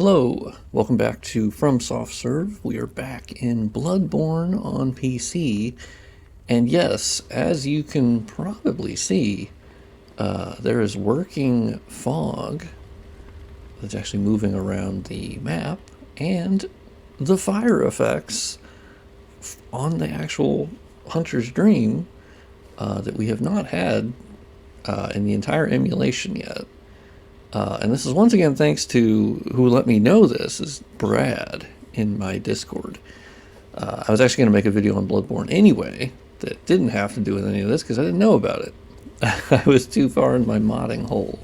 Hello, welcome back to From Soft Serve. We are back in Bloodborne on PC, and yes, as you can probably see, there is working fog that's actually moving around the map, and the fire effects on the actual Hunter's Dream that we have not had in the entire emulation yet. And this is once again thanks to who let me know this is Brad in my Discord. I was actually going to make a video on Bloodborne anyway that didn't have to do with any of this because I didn't know about it. I was too far in my modding hole.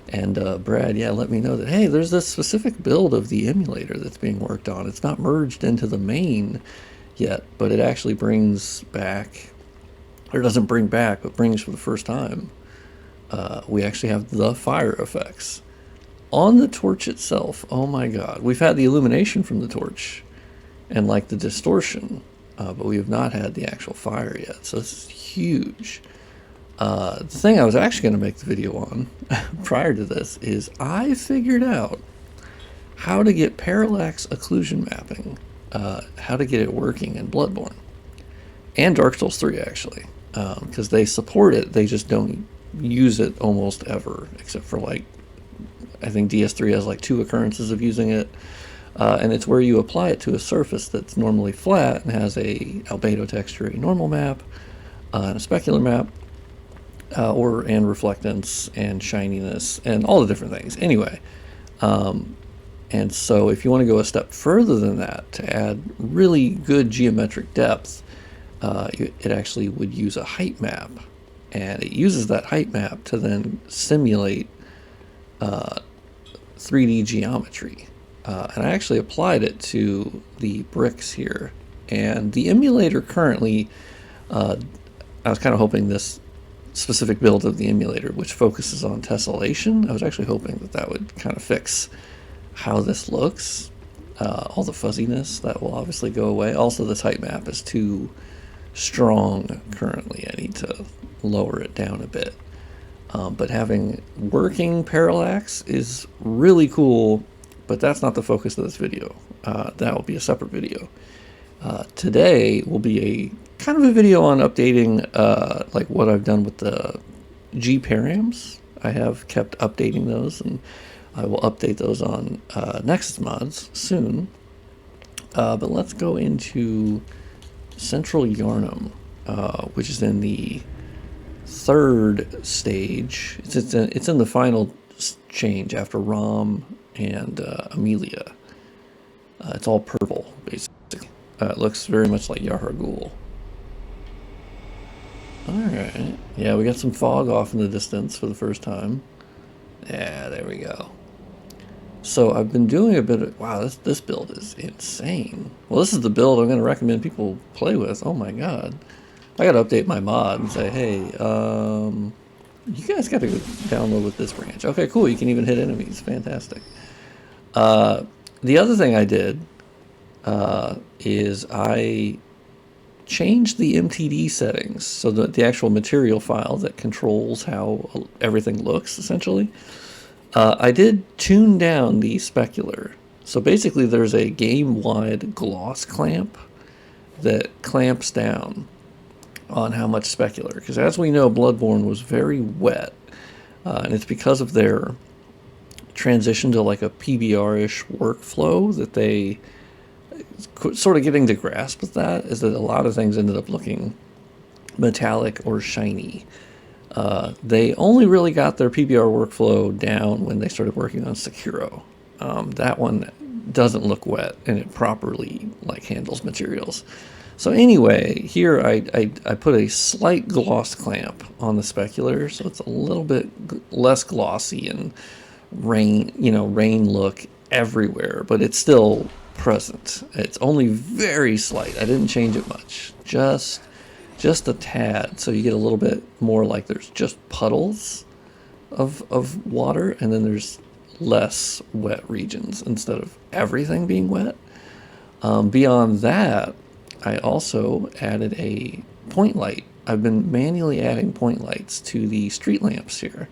And Brad, let me know that, hey, there's this specific build of the emulator that's being worked on. It's not merged into the main yet, but it actually brings back, or doesn't bring back, but brings for the first time. We actually have the fire effects on the torch itself. Oh my god, we've had the illumination from the torch and like the distortion, but we have not had the actual fire yet, so this is huge. The thing I was actually going to make the video on prior to this is I figured out how to get parallax occlusion mapping, how to get it working in Bloodborne and Dark Souls 3 actually, because they support it, they just don't use it almost ever, except for like I think DS3 has like 2 occurrences of using it, and it's where you apply it to a surface that's normally flat and has a albedo texture, a normal map, and a specular map, and reflectance and shininess and all the different things. Anyway, and so if you want to go a step further than that to add really good geometric depth, it actually would use a height map. And it uses that height map to then simulate 3D geometry. And I actually applied it to the bricks here. And the emulator currently, I was kind of hoping this specific build of the emulator, which focuses on tessellation, I was actually hoping that that would kind of fix how this looks. All the fuzziness, that will obviously go away. Also, this height map is too strong currently. I need to lower it down a bit, but having working parallax is really cool, but that's not the focus of this video. That will be a separate video. Today will be a kind of a video on updating like what I've done with the G params. I have kept updating those, and I will update those on Nexus mods soon, but let's go into Central Yharnam, which is in the 3rd stage. It's in the final change after Rom and Amelia. It's all purple, basically. It looks very much like Yahar'gul. Alright. Yeah, we got some fog off in the distance for the first time. Yeah, there we go. So I've been doing a bit of... Wow, this build is insane. Well, this is the build I'm going to recommend people play with. Oh my god. I got to update my mod and say, hey, you guys got to go download with this branch. Okay, cool. You can even hit enemies. Fantastic. The other thing I did is I changed the MTD settings, so that the actual material file that controls how everything looks, essentially. I did tune down the specular. So basically there's a game-wide gloss clamp that clamps down on how much specular, because as we know, Bloodborne was very wet, and it's because of their transition to like a PBR-ish workflow that they sort of getting the grasp of that, is that a lot of things ended up looking metallic or shiny. They only really got their PBR workflow down when they started working on Sekiro. That one doesn't look wet, and it properly like handles materials. So anyway, here I put a slight gloss clamp on the specular, so it's a little bit less glossy and rain look everywhere, but it's still present. It's only very slight. I didn't change it much, just a tad, so you get a little bit more like there's just puddles of water, and then there's less wet regions instead of everything being wet. Beyond that, I also added a point light. I've been manually adding point lights to the street lamps here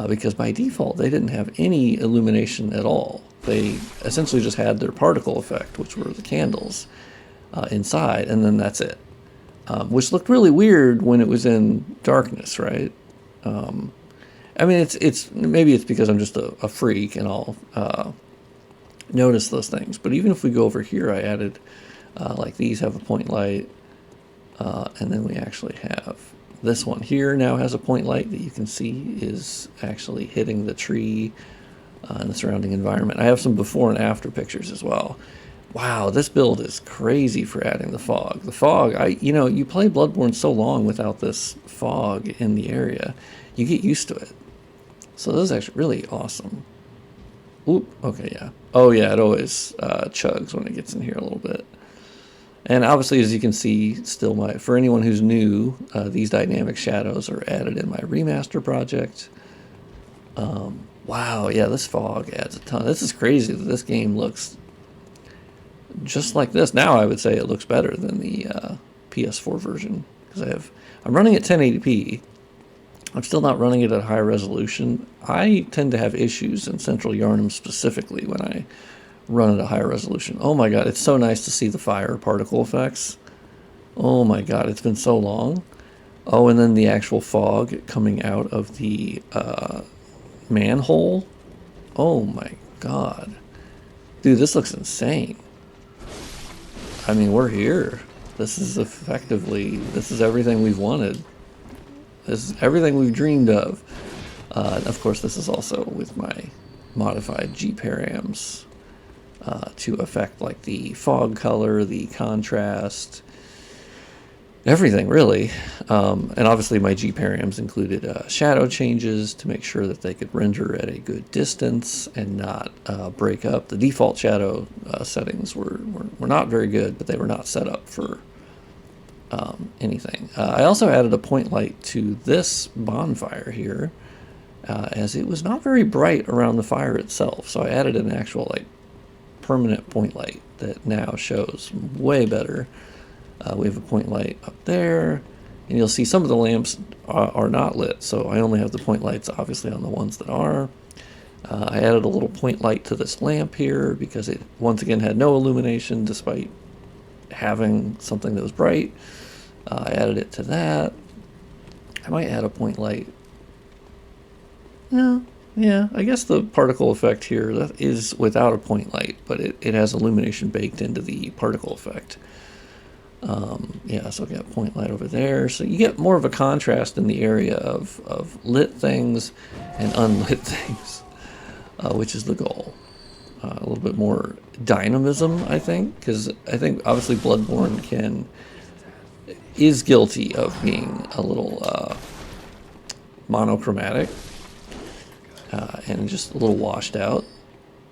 because by default they didn't have any illumination at all. They essentially just had their particle effect, which were the candles inside, and then that's it. Which looked really weird when it was in darkness, right? I mean, it's maybe it's because I'm just a freak and I'll notice those things. But even if we go over here, I added like these have a point light, and then we actually have this one here now has a point light that you can see is actually hitting the tree and the surrounding environment. I have some before and after pictures as well. Wow, this build is crazy for adding the fog. The fog, you play Bloodborne so long without this fog in the area, you get used to it. So this is actually really awesome. Oop, okay, yeah. Oh yeah, it always chugs when it gets in here a little bit. And obviously, as you can see, still for anyone who's new, these dynamic shadows are added in my remaster project. Wow, yeah, this fog adds a ton. This is crazy that this game looks just like this. Now I would say it looks better than the PS4 version because I'm running at 1080p. I'm still not running it at high resolution. I tend to have issues in Central Yharnam specifically when I run at a higher resolution. Oh my god, it's so nice to see the fire particle effects. Oh my god, it's been so long. Oh, and then the actual fog coming out of the manhole. Oh my god. Dude, this looks insane. I mean, we're here. This is everything we've wanted. This is everything we've dreamed of. Of course, this is also with my modified G params to affect like the fog color, the contrast, everything really. And obviously my G params included shadow changes to make sure that they could render at a good distance and not break up. The default shadow settings were not very good, but they were not set up for anything. I also added a point light to this bonfire here, as it was not very bright around the fire itself. So I added an actual like permanent point light that now shows way better. We have a point light up there, and you'll see some of the lamps are not lit, so I only have the point lights obviously on the ones that are. I added a little point light to this lamp here because it once again had no illumination despite having something that was bright. I added it to that. I might add a point light. Yeah, I guess the particle effect here that is without a point light, but it has illumination baked into the particle effect. Yeah, so I've got a point light over there. So you get more of a contrast in the area of lit things and unlit things, which is the goal. A little bit more dynamism, I think, because I think obviously Bloodborne is guilty of being a little monochromatic and just a little washed out.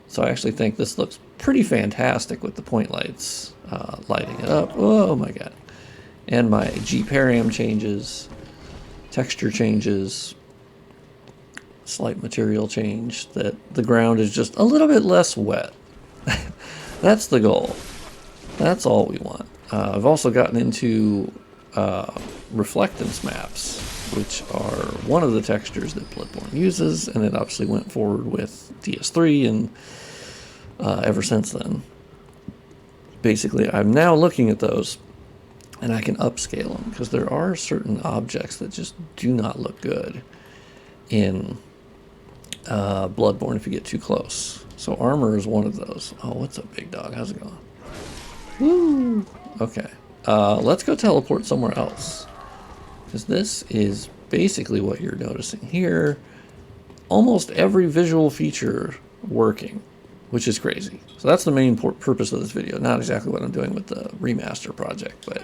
So I actually think this looks pretty fantastic with the point lights lighting it up. Oh my god. And my G param changes, texture changes, slight material change, that the ground is just a little bit less wet. That's the goal. That's all we want. I've also gotten into reflectance maps, which are one of the textures that Bloodborne uses, and it obviously went forward with DS3 and ever since then. Basically, I'm now looking at those and I can upscale them because there are certain objects that just do not look good in Bloodborne if you get too close. So armor is one of those. Oh, what's up, big dog? How's it going? Woo! Okay. Let's go teleport somewhere else, because this is basically what you're noticing here. Almost every visual feature working, which is crazy. So that's the main purpose of this video. Not exactly what I'm doing with the remaster project, but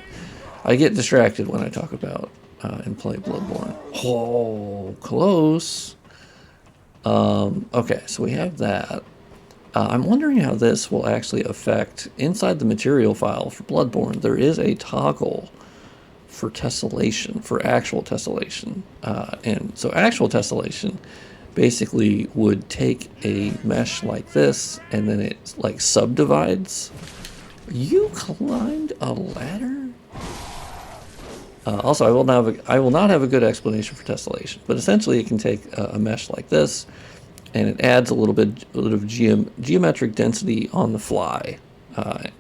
I get distracted when I talk about and play Bloodborne. Oh, close. Okay, so we have that. I'm wondering how this will actually affect inside the material file for Bloodborne. There is a toggle for tessellation, for actual tessellation. And so actual tessellation basically would take a mesh like this and then it like subdivides. You climbed a ladder? Also, I will not have a good explanation for tessellation, but essentially it can take a mesh like this and it adds a little bit of geometric density on the fly,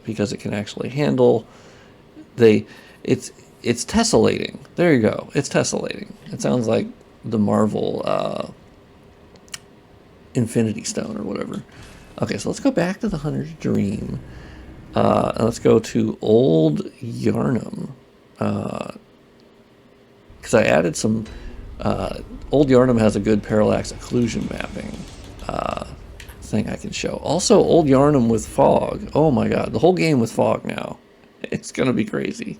because it can actually handle it's tessellating. There you go. It's tessellating. It sounds like the Marvel Infinity Stone or whatever. Okay, so let's go back to the Hunter's Dream. And let's go to Old Yharnam. Because I added some... Old Yharnam has a good parallax occlusion mapping thing I can show. Also, Old Yharnam with fog. Oh my god, the whole game with fog now. It's gonna be crazy.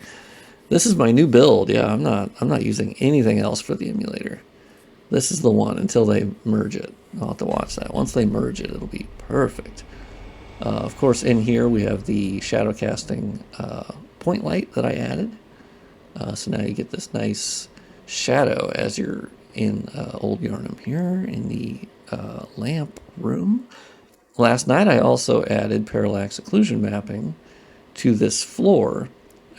This is my new build. Yeah, I'm not using anything else for the emulator. This is the one until they merge it. I'll have to watch that. Once they merge it, it'll be perfect. Of course, in here we have the shadow casting point light that I added. So now you get this nice shadow as you're in Old Yharnam here in the lamp room. Last night I also added parallax occlusion mapping to this floor.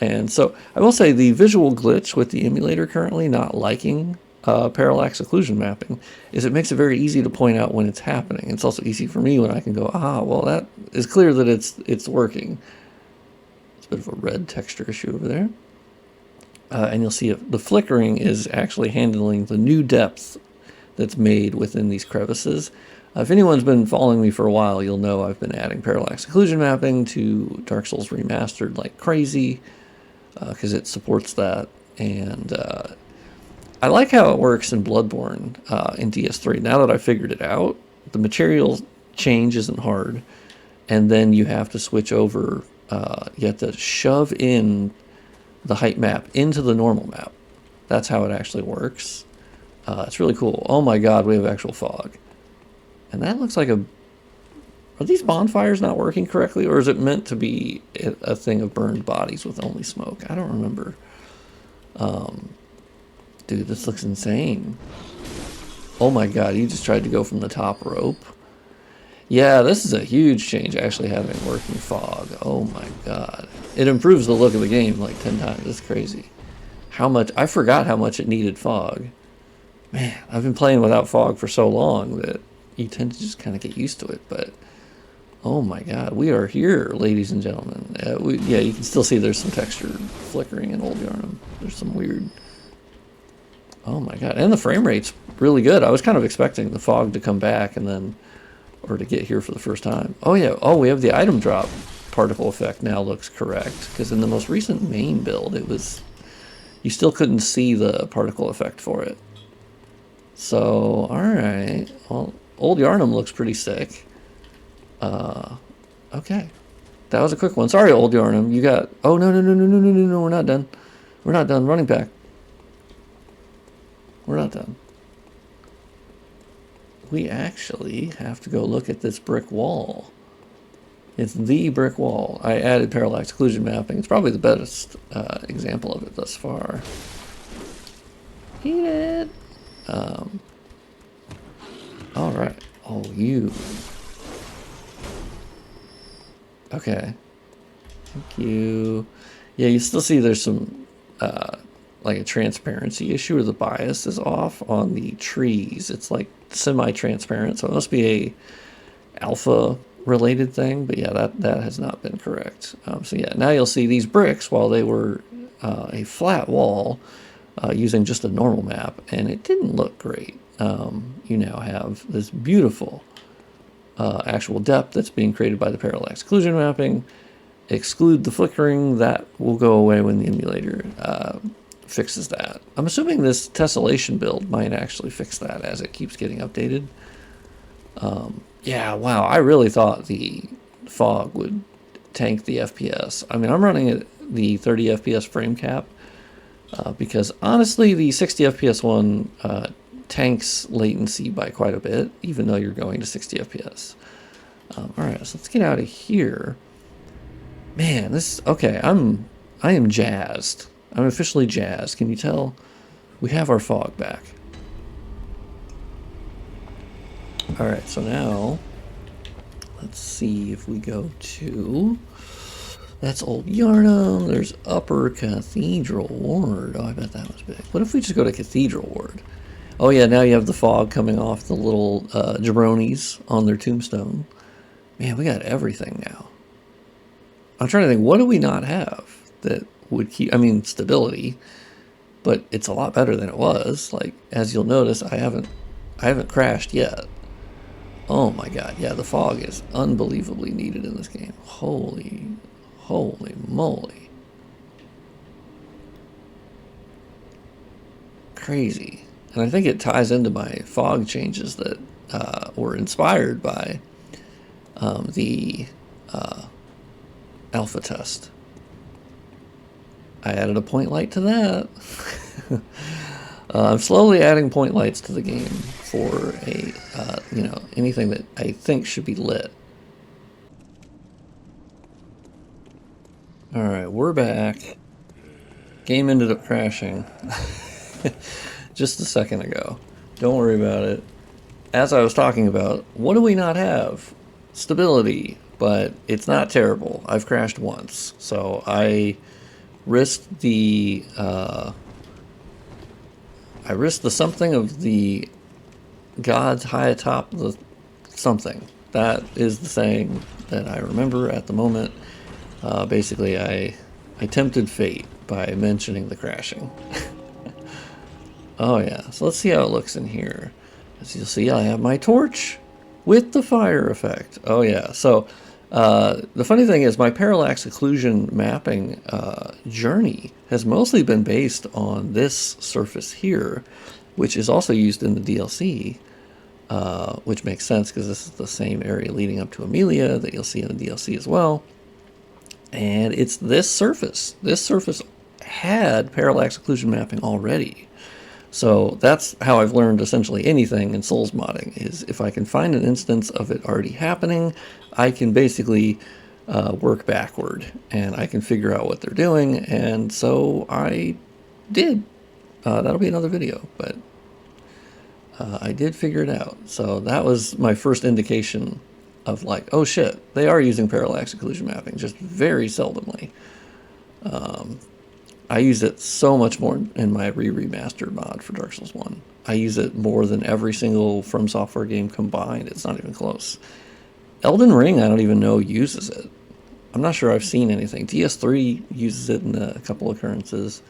And so I will say the visual glitch with the emulator currently not liking parallax occlusion mapping is it makes it very easy to point out when it's happening. It's also easy for me when I can go, well, that is clear that it's working. It's a bit of a red texture issue over there. And you'll see the flickering is actually handling the new depth that's made within these crevices. If anyone's been following me for a while, you'll know I've been adding parallax occlusion mapping to Dark Souls Remastered like crazy, because it supports that. And I like how it works in Bloodborne in DS3. Now that I figured it out, the material change isn't hard, and then you have to switch over. You have to shove in the height map into the normal map. That's how it actually works. It's really cool. Oh my god, we have actual fog. And that looks like are these bonfires not working correctly, or is it meant to be a thing of burned bodies with only smoke? I don't remember. Dude, this looks insane. Oh my god, you just tried to go from the top rope. Yeah, this is a huge change, actually having working fog. Oh my god. It improves the look of the game like 10 times. It's crazy. I forgot how much it needed fog. Man, I've been playing without fog for so long that you tend to just kind of get used to it, but oh my god, we are here, ladies and gentlemen. Yeah, you can still see there's some texture flickering in Old Yharnam. There's some weird... Oh my god, and the frame rate's really good. I was kind of expecting the fog to come back and then... or to get here for the first time. Oh yeah, we have the item drop particle effect now looks correct, because in the most recent main build, you still couldn't see the particle effect for it. So, alright, well, Old Yharnam looks pretty sick. Okay. That was a quick one. Sorry, Old Yharnam, you got... Oh, no, we're not done. We're not done. Running back. We're not done. We actually have to go look at this brick wall. It's the brick wall. I added parallax occlusion mapping. It's probably the best example of it thus far. Eat it. All right. Oh, you. Okay. Thank you. Yeah, you still see there's some like a transparency issue, or the bias is off on the trees. It's like semi-transparent, so it must be a alpha related thing, but yeah, that has not been correct. So yeah, now you'll see these bricks, while they were a flat wall using just a normal map, and it didn't look great. You now have this beautiful actual depth that's being created by the parallax occlusion mapping. Exclude the flickering. That will go away when the emulator fixes that. I'm assuming this tessellation build might actually fix that as it keeps getting updated. Yeah, wow, I really thought the fog would tank the FPS. I mean, I'm running at the 30 FPS frame cap because honestly, the 60 FPS one tanks latency by quite a bit, even though you're going to 60 FPS. All right, so let's get out of here. Man, okay, I am jazzed. I'm officially jazzed. Can you tell? We have our fog back. Alright, so now, let's see if we go to... That's Old Yharnam. There's Upper Cathedral Ward. Oh, I bet that was big. What if we just go to Cathedral Ward? Oh yeah, now you have the fog coming off the little jabronis on their tombstone. Man, we got everything now. I'm trying to think, what do we not have that would keep, I mean, stability, but it's a lot better than it was. Like, as you'll notice, I haven't crashed yet. Oh my god, yeah, the fog is unbelievably needed in this game. Holy moly. Crazy. And I think it ties into my fog changes that were inspired by the alpha test. I added a point light to that. I'm slowly adding point lights to the game for a, anything that I think should be lit. Alright, we're back. Game ended up crashing just a second ago. Don't worry about it. As I was talking about, what do we not have? Stability, but it's not terrible. I've crashed once, so I risked the something of the gods high atop the something. That is the saying that I remember at the moment. Basically, I tempted fate by mentioning the crashing. Oh yeah, so let's see how it looks in here. As you'll see, I have my torch with the fire effect. Oh yeah, so the funny thing is my parallax occlusion mapping journey has mostly been based on this surface here, which is also used in the DLC, which makes sense because this is the same area leading up to Amelia that you'll see in the DLC as well. And it's this surface. This surface had parallax occlusion mapping already. So that's how I've learned essentially anything in Souls modding, is if I can find an instance of it already happening, I can basically work backward and I can figure out what they're doing. And so I did. That'll be another video, but I did figure it out. So that was my first indication of like, oh shit, they are using parallax occlusion mapping, just very seldomly. I use it so much more in my remastered mod for Dark Souls 1. I use it more than every single From Software game combined. It's not even close. Elden Ring, I don't even know uses it. I'm not sure I've seen anything. DS3 uses it in a couple occurrences.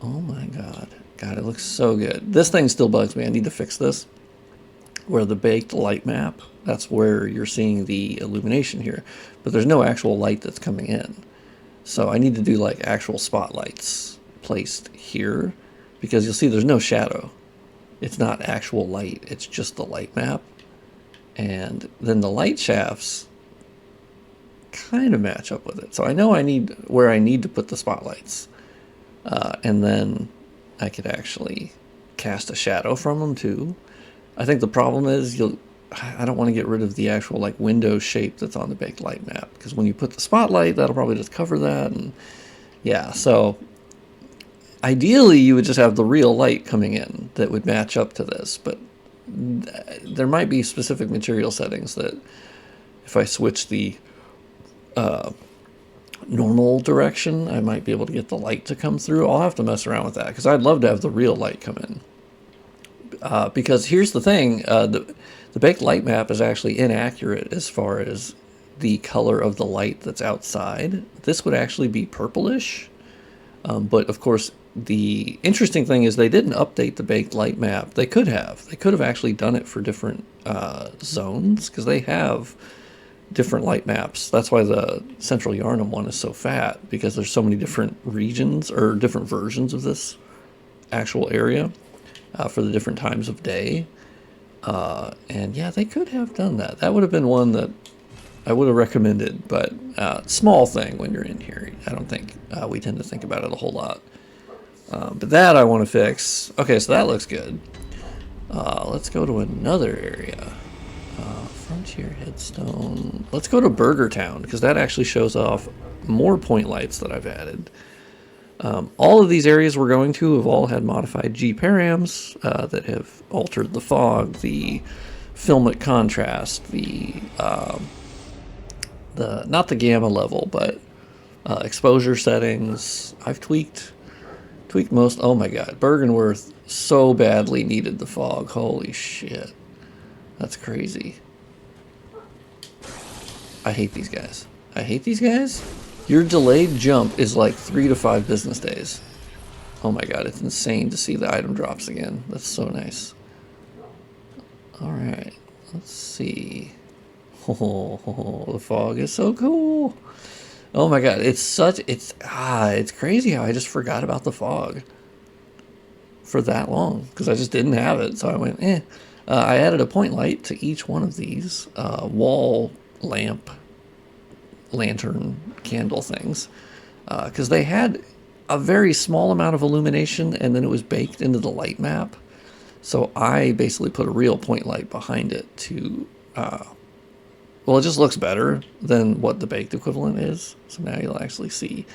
Oh my god. God, it looks so good. This thing still bugs me. I need to fix this. Where the baked light map, that's where you're seeing the illumination here. But there's no actual light that's coming in. So I need to do like actual spotlights placed here, because you'll see there's no shadow. It's not actual light, it's just the light map. And then the light shafts kind of match up with it. So I know I need where I need to put the spotlights. And then I could actually cast a shadow from them too. I think the problem is I don't want to get rid of the actual like window shape that's on the baked light map, because when you put the spotlight, that'll probably just cover that. And yeah, so ideally you would just have the real light coming in that would match up to this, but there might be specific material settings that if I switch the normal direction, I might be able to get the light to come through. I'll have to mess around with that, because I'd love to have the real light come in. Because here's the thing, the baked light map is actually inaccurate as far as the color of the light that's outside. This would actually be purplish, but of course the interesting thing is they didn't update the baked light map. They could have actually done it for different zones, because they have different light maps. That's why the Central Yharnam one is so fat, because there's so many different regions or different versions of this actual area for the different times of day. And yeah, they could have done that. That would have been one that I would have recommended, but small thing when you're in here. I don't think we tend to think about it a whole lot. But that I want to fix. Okay, so that looks good. Let's go to another area. Frontier Headstone. Let's go to Burger Town, because that actually shows off more point lights that I've added. All of these areas we're going to have all had modified G-params that have altered the fog, the filmic contrast, the not the gamma level, but exposure settings. I've tweaked Tweaked most. Oh my god. Byrgenwerth so badly needed the fog. Holy shit. That's crazy. I hate these guys. I hate these guys. Your delayed jump is like 3 to 5 business days. Oh my god, it's insane to see the item drops again. That's so nice. Alright, let's see. Oh, the fog is so cool. Oh my god, it's crazy how I just forgot about the fog for that long, because I just didn't have it, so I went, eh. I added a point light to each one of these wall lamp, lantern, candle things, because they had a very small amount of illumination, and then it was baked into the light map. So I basically put a real point light behind it to, well, it just looks better than what the baked equivalent is. So now you'll actually see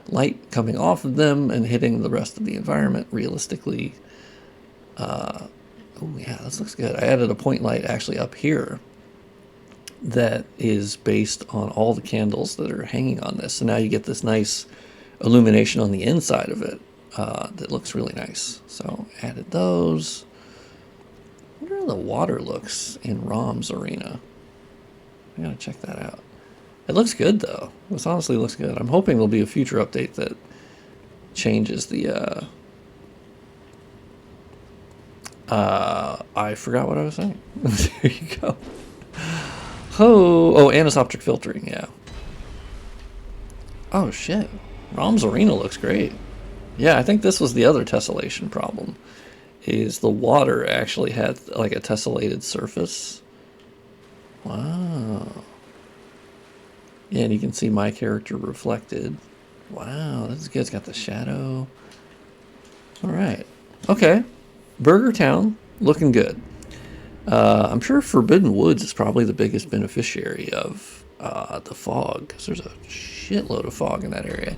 light coming off of them and hitting the rest of the environment realistically. Oh yeah, this looks good. I added a point light actually up here that is based on all the candles that are hanging on this. So now you get this nice illumination on the inside of it that looks really nice. So added those. I wonder how the water looks in Rom's arena. I gotta check that out. It looks good though. This honestly looks good. I'm hoping there'll be a future update that changes the I forgot what I was saying. There you go. Oh, anisoptric filtering, yeah. Oh shit. Rom's arena looks great. Yeah, I think this was the other tessellation problem, is the water actually had like a tessellated surface. Wow. Yeah, and you can see my character reflected. Wow, this is good. It's got the shadow. All right. Okay. Burger Town, looking good. I'm sure Forbidden Woods is probably the biggest beneficiary of the fog, because there's a shitload of fog in that area.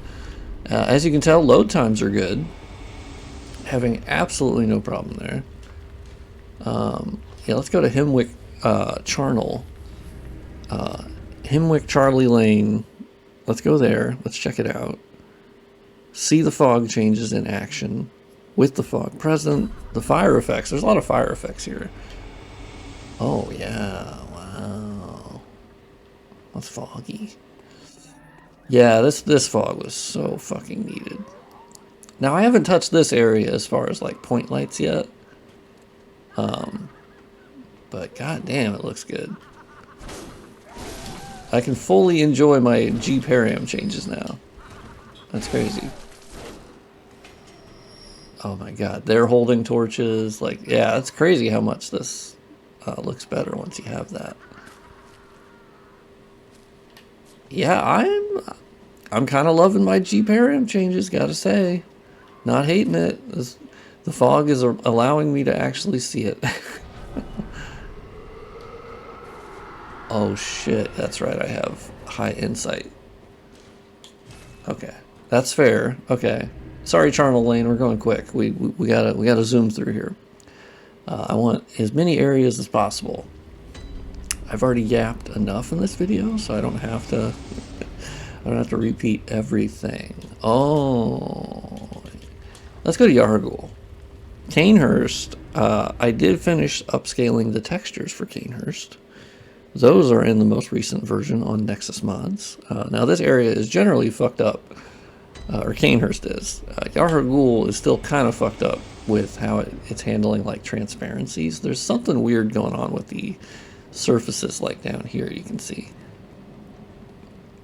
As you can tell, load times are good. Having absolutely no problem there. Yeah, let's go to Himwick Charnel. Himwick Charlie Lane. Let's go there. Let's check it out. See the fog changes in action with the fog present. The fire effects. There's a lot of fire effects here. Oh, yeah. Wow. That's foggy. Yeah, this fog was so fucking needed. Now, I haven't touched this area as far as, like, point lights yet. But goddamn, it looks good. I can fully enjoy my G param changes now. That's crazy. Oh my god, they're holding torches. Like, yeah, it's crazy how much this looks better once you have that. Yeah, I'm kind of loving my G param changes, gotta say. Not hating it. The fog is allowing me to actually see it. Oh shit, that's right, I have high insight. Okay, that's fair. Okay, sorry, Charnel Lane, we're going quick. We gotta zoom through here. I want as many areas as possible. I've already yapped enough in this video, so I don't have to. I don't have to repeat everything. Oh, let's go to Yargul. Cainhurst. I did finish upscaling the textures for Cainhurst. Those are in the most recent version on Nexus mods. Now this area is generally fucked up, or Cainhurst is. Yargul is still kind of fucked up with how it's handling like transparencies. There's something weird going on with the surfaces, like down here you can see.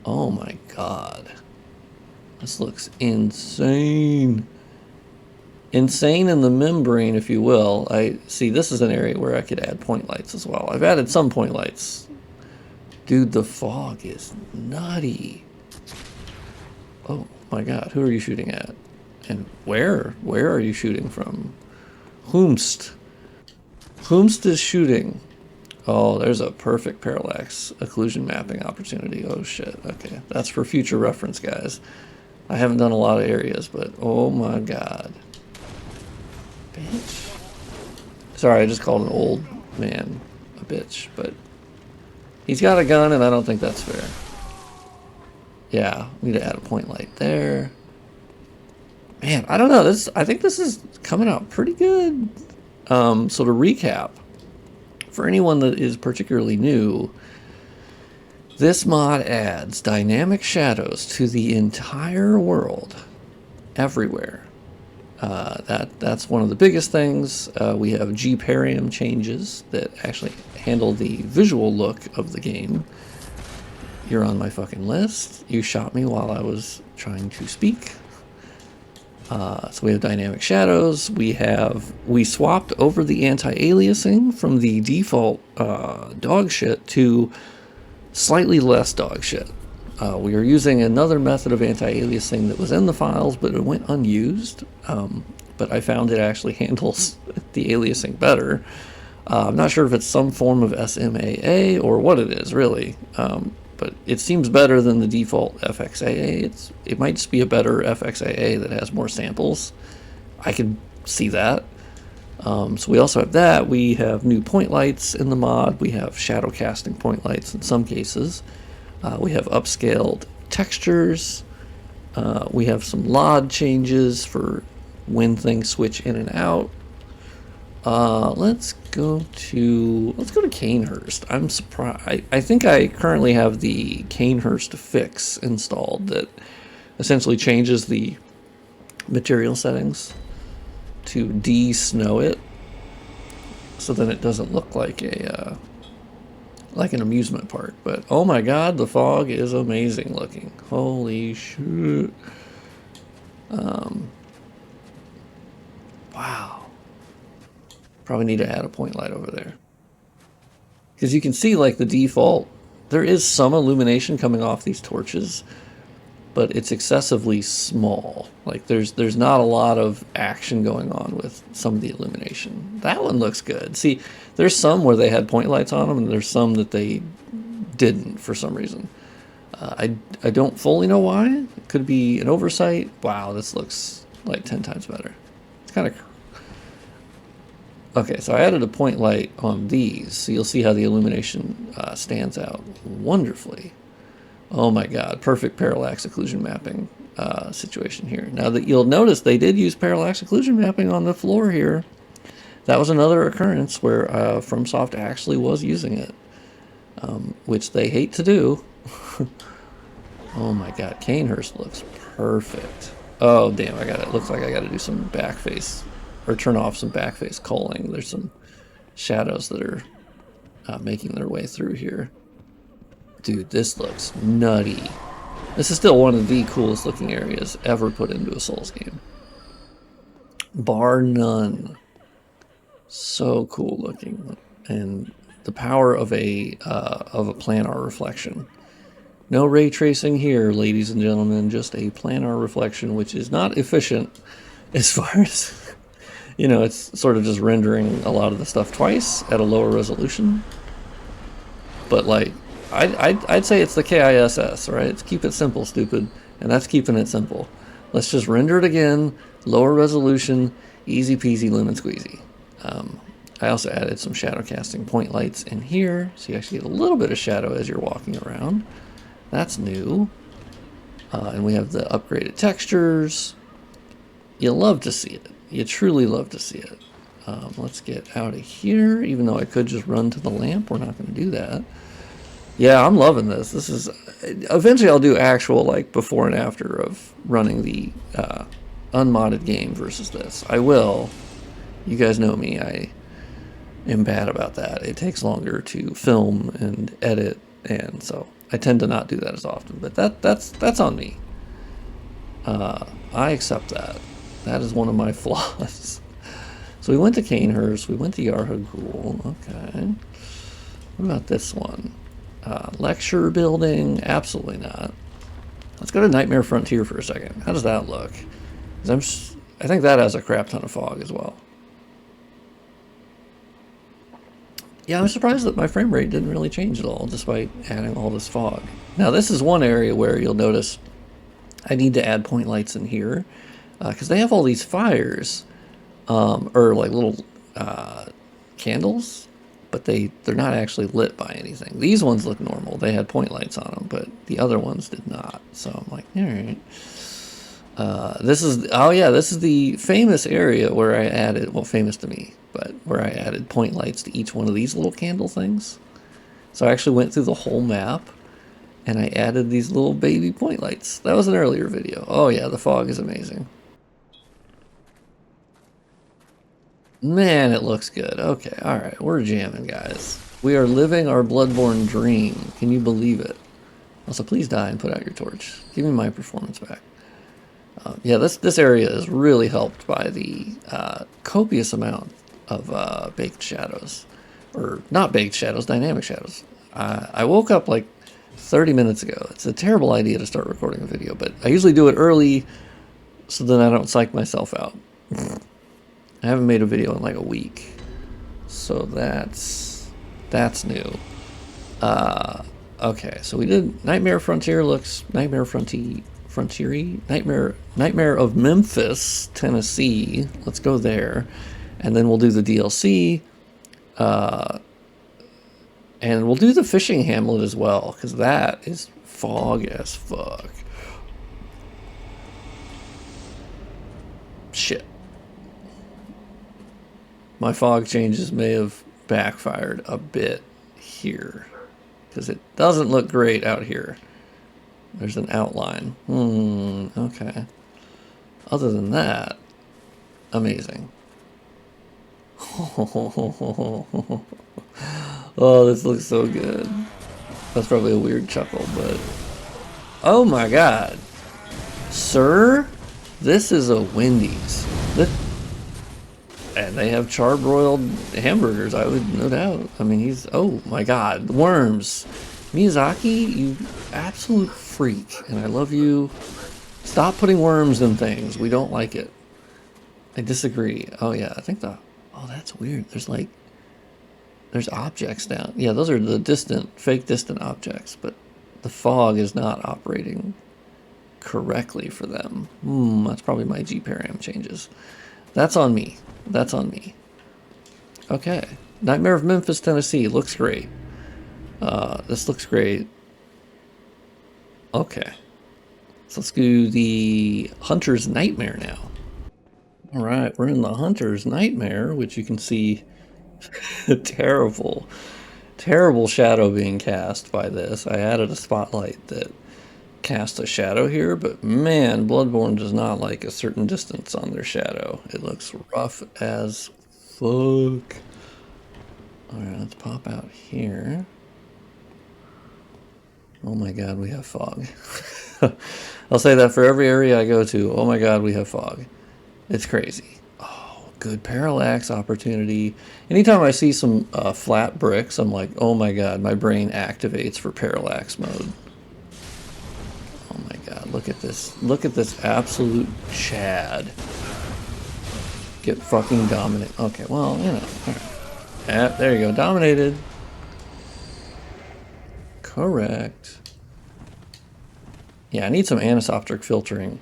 Oh my god. This looks insane. Insane in the membrane, if you will. I see this is an area where I could add point lights as well. I've added some point lights. Dude, the fog is nutty. Oh my god, who are you shooting at? And where? Where are you shooting from? Whomst. Whomst is shooting. Oh, there's a perfect parallax occlusion mapping opportunity. Oh shit, okay. That's for future reference, guys. I haven't done a lot of areas, but oh my god. Bitch. Sorry, I just called an old man a bitch, but he's got a gun and I don't think that's fair. Yeah, we need to add a point light there. Man, I don't know. I think this is coming out pretty good. So to recap, for anyone that is particularly new, this mod adds dynamic shadows to the entire world, everywhere. That's one of the biggest things. We have G-Parium changes that actually handle the visual look of the game. You're on my fucking list. You shot me while I was trying to speak. So we have dynamic shadows. We swapped over the anti-aliasing from the default dog shit to slightly less dog shit. We are using another method of anti-aliasing that was in the files, but it went unused. But I found it actually handles the aliasing better. I'm not sure if it's some form of SMAA or what it is, really. But it seems better than the default FXAA. It might just be a better FXAA that has more samples. I can see that. So we also have that. We have new point lights in the mod. We have shadow casting point lights in some cases. We have upscaled textures. We have some LOD changes for when things switch in and out. Let's go to Cainhurst. I'm surprised. I think I currently have the Cainhurst fix installed that essentially changes the material settings to de-snow it, so then it doesn't look like a like an amusement park. But oh my god, the fog is amazing looking. Holy shit. Wow. Probably need to add a point light over there. Because you can see, like, the default, there is some illumination coming off these torches, but it's excessively small. Like, there's not a lot of action going on with some of the illumination. That one looks good. See, there's some where they had point lights on them, and there's some that they didn't for some reason. I don't fully know why. It could be an oversight. Wow, this looks like 10 times better. It's kind of... Okay, so I added a point light on these, so you'll see how the illumination stands out wonderfully. Oh my god, perfect parallax occlusion mapping situation here. Now that you'll notice they did use parallax occlusion mapping on the floor here. That was another occurrence where FromSoft actually was using it, which they hate to do. Oh my god, Cainhurst looks perfect. Oh damn, it looks like I gotta do some backface, or turn off some backface culling. There's some shadows that are making their way through here. Dude, this looks nutty. This is still one of the coolest looking areas ever put into a Souls game. Bar none. So cool looking. And the power of a planar reflection. No ray tracing here, ladies and gentlemen, just a planar reflection, which is not efficient as far as... You know, it's sort of just rendering a lot of the stuff twice at a lower resolution. But, like, I'd say it's the KISS, right? It's keep it simple, stupid. And that's keeping it simple. Let's just render it again, lower resolution, easy peasy lemon squeezy. I also added some shadow casting point lights in here, so you actually get a little bit of shadow as you're walking around. That's new. And we have the upgraded textures. You love to see it. You truly love to see it. Let's get out of here. Even though I could just run to the lamp, we're not going to do that. Yeah, I'm loving this. This is... Eventually I'll do actual, like, before and after of running the unmodded game versus this. I will. You guys know me. I am bad about that. It takes longer to film and edit, and so I tend to not do that as often. But that's on me. I accept that. That is one of my flaws. So we went to Cainhurst. We went to Yarhagul. Okay. What about this one? Lecture building? Absolutely not. Let's go to Nightmare Frontier for a second. How does that look? 'Cause I think that has a crap ton of fog as well. Yeah, I'm surprised that my frame rate didn't really change at all, despite adding all this fog. Now, this is one area where you'll notice I need to add point lights in here. Because they have all these fires, or like little candles, but they're not actually lit by anything. These ones look normal. They had point lights on them, but the other ones did not. So I'm like, all right. This is, oh yeah, this is the famous area where I added, well, famous to me, but where I added point lights to each one of these little candle things. So I actually went through the whole map and I added these little baby point lights. That was an earlier video. Oh yeah, the fog is amazing. Man, it looks good. Okay, alright, we're jamming, guys. We are living our Bloodborne dream. Can you believe it? Also, please die and put out your torch. Give me my performance back. Yeah, this area is really helped by the copious amount of baked shadows. Or, not baked shadows, dynamic shadows. I woke up like 30 minutes ago. It's a terrible idea to start recording a video, but I usually do it early so then I don't psych myself out. I haven't made a video in like a week. So that's new. Okay, so we did Nightmare Frontier looks Nightmare Nightmare of Memphis, Tennessee. Let's go there. And then we'll do the DLC. And we'll do the fishing Hamlet as well, because that is fog as fuck. Shit. My fog changes may have backfired a bit here, because it doesn't look great out here. There's an outline. Okay. Other than that, amazing. Oh, this looks so good. That's probably a weird chuckle, but... Oh my god. Sir, this is a Wendy's. And they have charbroiled hamburgers, I would no doubt. I mean, he's... Oh my god, worms. Miyazaki, you absolute freak. And I love you. Stop putting worms in things. We don't like it. I disagree. Oh yeah, I think the... Oh, that's weird. There's like... There's objects down. Yeah, those are the distant, fake distant objects. But the fog is not operating correctly for them. That's probably my G-Param changes. That's on me. That's on me. Okay. Nightmare of Memphis, Tennessee. Looks great. This looks great. Okay. So let's do the Hunter's Nightmare now. Alright, we're in the Hunter's Nightmare, which you can see terrible shadow being cast by this. I added a spotlight that cast a shadow here, but man, Bloodborne does not like a certain distance on their shadow. It looks rough as fuck. Alright, let's pop out here. Oh my god, we have fog. I'll say that for every area I go to. Oh my god, we have fog. It's crazy. Oh, good parallax opportunity. Anytime I see some flat bricks, I'm like, oh my god, my brain activates for parallax mode. Oh my god, look at this. Look at this absolute Chad. Get fucking dominated. Okay, well, you know. Right. There you go, dominated. Correct. Yeah, I need some anisotropic filtering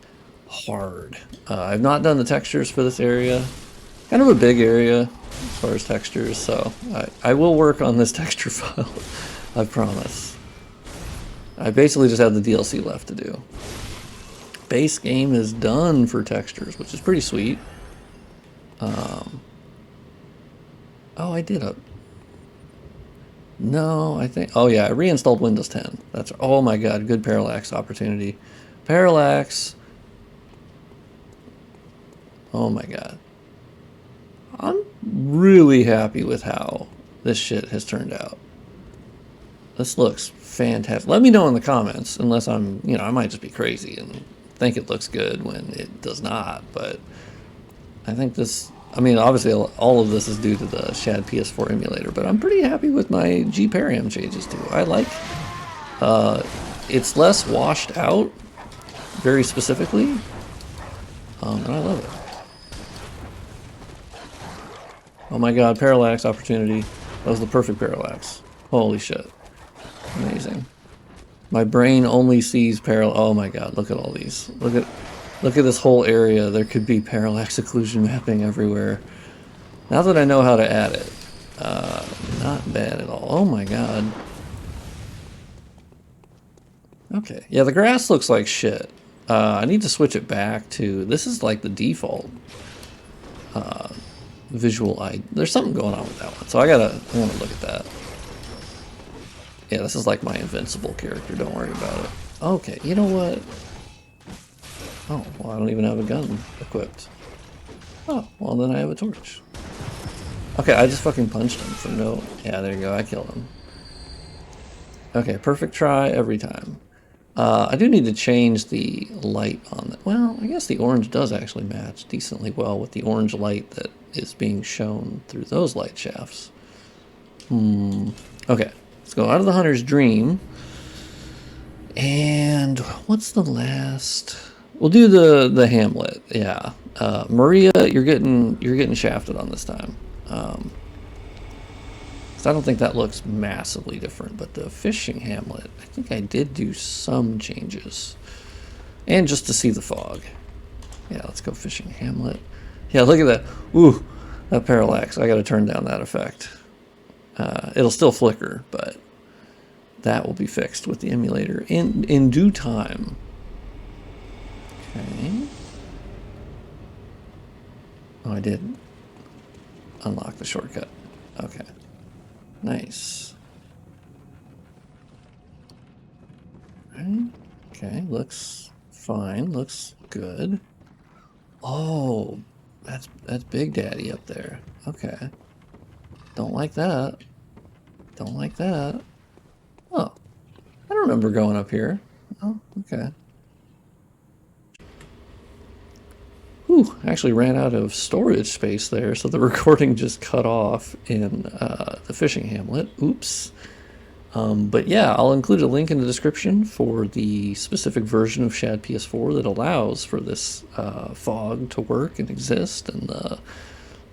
hard. I've not done the textures for this area. Kind of a big area as far as textures, so I will work on this texture file. I promise. I basically just have the DLC left to do. Base game is done for textures, which is pretty sweet. Oh, I did a... No, I think... Oh yeah, I reinstalled Windows 10. That's... Oh my god, good parallax opportunity. Parallax. Oh my god. I'm really happy with how this shit has turned out. This looks fantastic. Let me know in the comments, unless I'm... You know, I might just be crazy and think it looks good when it does not, but... I think this... I mean, obviously, all of this is due to the Shad PS4 emulator, but I'm pretty happy with my G-Param changes, too. I like... it's less washed out, very specifically, and I love it. Oh my god, parallax opportunity. That was the perfect parallax. Holy shit. Amazing. My brain only sees parallax. Oh my god, look at all these. Look at this whole area. There could be parallax occlusion mapping everywhere. Now that I know how to add it, not bad at all. Oh my god. Okay, yeah, the grass looks like shit. I need to switch it back to, this is like the default visual. There's something going on with that one, so I want to look at that. Yeah, this is like my invincible character, don't worry about it. Okay, you know what? Oh, well, I don't even have a gun equipped. Oh, well, then I have a torch. Okay, I just fucking punched him for no... Yeah, there you go, I killed him. Okay, perfect try every time. I do need to change the light on that. Well, I guess the orange does actually match decently well with the orange light that is being shown through those light shafts. Okay, let's go out of the Hunter's Dream. And what's the last... We'll do the Hamlet, yeah. Maria, you're getting shafted on this time. So I don't think that looks massively different, but the fishing Hamlet, I think I did do some changes. And just to see the fog. Yeah, let's go fishing Hamlet. Yeah, look at that. Ooh, that parallax. I gotta turn down that effect. It'll still flicker, but that will be fixed with the emulator in due time. Okay. Oh, I did unlock the shortcut. Okay. Nice. Okay, looks fine. Looks good. Oh, that's Big Daddy up there. Okay. Don't like that. Don't like that. Oh, I don't remember going up here. Oh, okay. Whew, actually ran out of storage space there, so the recording just cut off in the fishing Hamlet. Oops. But yeah, I'll include a link in the description for the specific version of Shad PS4 that allows for this fog to work and exist, and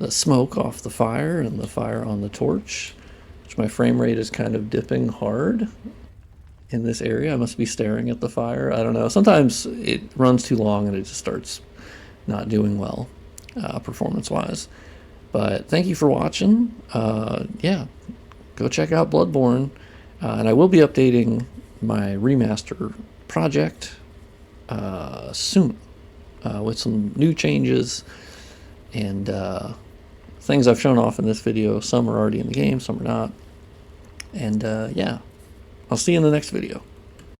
the smoke off the fire and the fire on the torch, which my frame rate is kind of dipping hard in this area. I must be staring at the fire. I don't know. Sometimes it runs too long and it just starts not doing well performance-wise. But thank you for watching. Yeah, go check out Bloodborne. And I will be updating my remaster project soon with some new changes and things I've shown off in this video. Some are already in the game, some are not. And yeah, I'll see you in the next video.